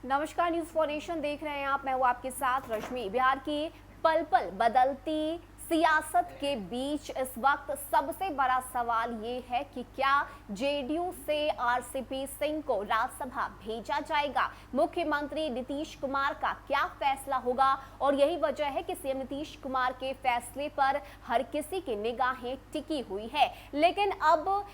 नमस्कार, news for nation देख रहे हैं आप। मैं हूं आपके साथ रश्मि। बिहार की पल पल बदलती सियासत के बीच इस वक्त सबसे बड़ा सवाल ये है कि क्या जेडीयू से आरसीपी सिंह को राज्यसभा भेजा जाएगा। मुख्यमंत्री नीतीश कुमार का क्या फैसला होगा, और यही वजह है कि सीएम नीतीश कुमार के फैसले पर हर किसी की निगाहें टिकी हुई है। लेकिन अब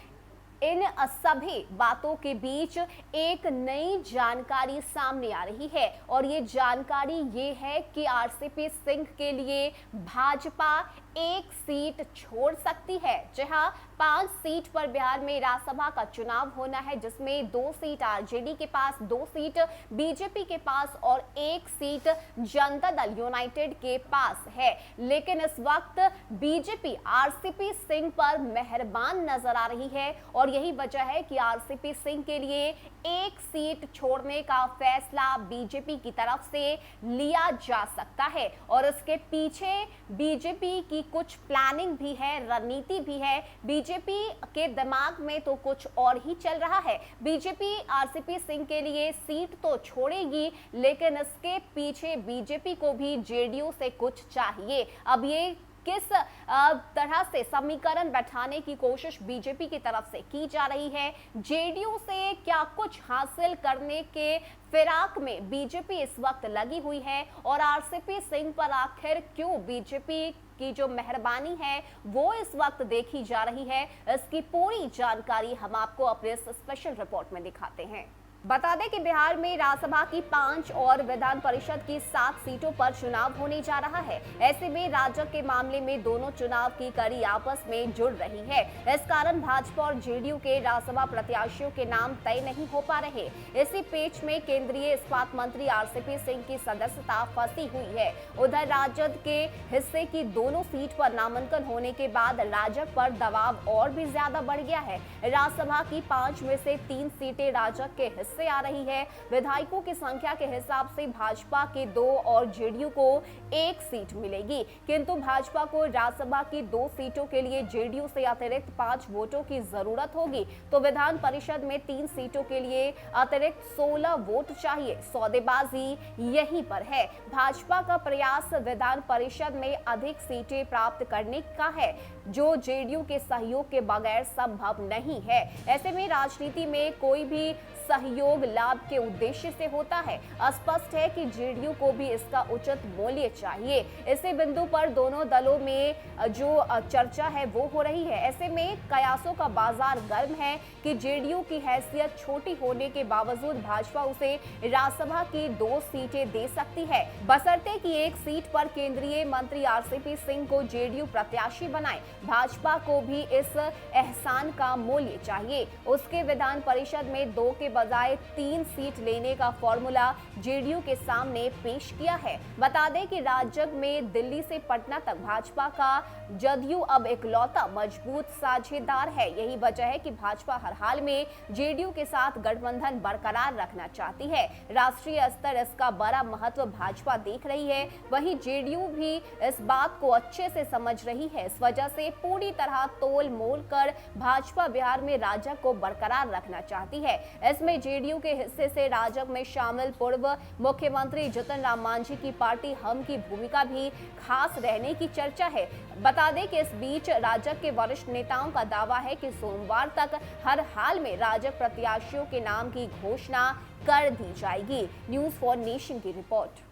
इन सभी बातों के बीच एक नई जानकारी सामने आ रही है, और ये जानकारी ये है कि आरसीपी सिंह के लिए भाजपा एक सीट छोड़ सकती है। जहां 5 सीट पर बिहार में राज्यसभा का चुनाव होना है, जिसमें 2 सीट आरजेडी के पास, 2 सीट बीजेपी के पास और 1 सीट जनता दल यूनाइटेड के पास है। लेकिन इस वक्त बीजेपी आरसीपी सिंह पर मेहरबान नजर आ रही है, और यही वजह है कि आरसीपी सिंह के लिए 1 सीट छोड़ने का फैसला बीजेपी की तरफ से लिया जा सकता है। और इसके पीछे बीजेपी की कुछ प्लानिंग भी है, रणनीति भी है। बीजेपी के दिमाग में तो कुछ और ही चल रहा है। बीजेपी आरसीपी सिंह के लिए सीट तो छोड़ेगी, लेकिन इसके पीछे बीजेपी को भी जेडीयू से कुछ चाहिए। अब ये किस तरह से समीकरण बैठाने की कोशिश बीजेपी की तरफ से की जा रही है, जेडीयू से क्या कुछ हासिल करने के फिराक में बीजेपी इस वक्त लगी हुई है, और आरसीपी सिंह पर आखिर क्यों बीजेपी की जो मेहरबानी है वो इस वक्त देखी जा रही है, इसकी पूरी जानकारी हम आपको अपने इस स्पेशल रिपोर्ट में दिखाते हैं। बता दें कि बिहार में राज्यसभा की 5 और विधान परिषद की 7 सीटों पर चुनाव होने जा रहा है। ऐसे में राज्य के मामले में दोनों चुनाव की कड़ी आपस में जुड़ रही है। इस कारण भाजपा और जेडीयू के राज्यसभा प्रत्याशियों के नाम तय नहीं हो पा रहे। इसी पेच में केंद्रीय इस्पात मंत्री आरसीपी सिंह की सदस्यता फंसी हुई है। उधर राजद के हिस्से की दोनों सीट पर नामांकन होने के बाद राजग पर दबाव और भी ज्यादा बढ़ गया है। राज्यसभा की 5 में से 3 सीटें राजग के से आ रही है। विधायकों की संख्या के हिसाब से भाजपा के 2 और जेडीयू को 1 सीट मिलेगी, किंतु भाजपा को राज्यसभा की 2 सीटों के लिए जेडीयू से अतिरिक्त 5 वोटों की जरूरत होगी। तो विधान परिषद में 3 सीटों के लिए अतिरिक्त 16 वोट चाहिए। सौदेबाजी यहीं पर है। भाजपा का प्रयास विधान परिषद में अधिक सीटें प्राप्त करने का है, जो जेडीयू के सहयोग के बगैर संभव नहीं है। ऐसे में राजनीति में कोई भी सहयोग लाभ के उद्देश्य से होता है। स्पष्ट है कि जेडीयू को भी इसका उचित मूल्य चाहिए। इसी बिंदु पर दोनों दलों में जो चर्चा है वो हो रही है। ऐसे में कयासों का बाजार गर्म है कि जेडीयू की हैसियत छोटी होने के बावजूद भाजपा उसे राज्यसभा की 2 सीटें दे सकती है, बशर्ते कि 1 सीट पर केंद्रीय मंत्री आरसीपी सिंह को जेडीयू प्रत्याशी बनाए। भाजपा को भी इस एहसान का मूल्य चाहिए। उसके विधान परिषद में 2 के बजाय 3 सीट लेने का फॉर्मूला जेडीयू के सामने पेश किया है। बता दें कि राज्य में दिल्ली से पटना तक भाजपा का जदयू अब इकलौता मजबूत साझेदार है। यही वजह है कि भाजपा हर हाल में जेडीयू के साथ गठबंधन बरकरार रखना चाहती है। राष्ट्रीय स्तर इसका बड़ा महत्व भाजपा देख रही है, वहीं जेडीयू भी इस बात को अच्छे से समझ रही है। इस वजह से पूरी तरह तोल मोल कर भाजपा बिहार में राजग को बरकरार रखना चाहती है। इसमें जेडीयू के हिस्से से राजग में शामिल पूर्व मुख्यमंत्री जीतन राम मांझी की पार्टी हम की भूमिका भी खास रहने की चर्चा है। बता दें कि इस बीच राजग के वरिष्ठ नेताओं का दावा है कि सोमवार तक हर हाल में राजग प्रत्याशियों के नाम की घोषणा कर दी जाएगी। न्यूज फॉर नेशन की रिपोर्ट।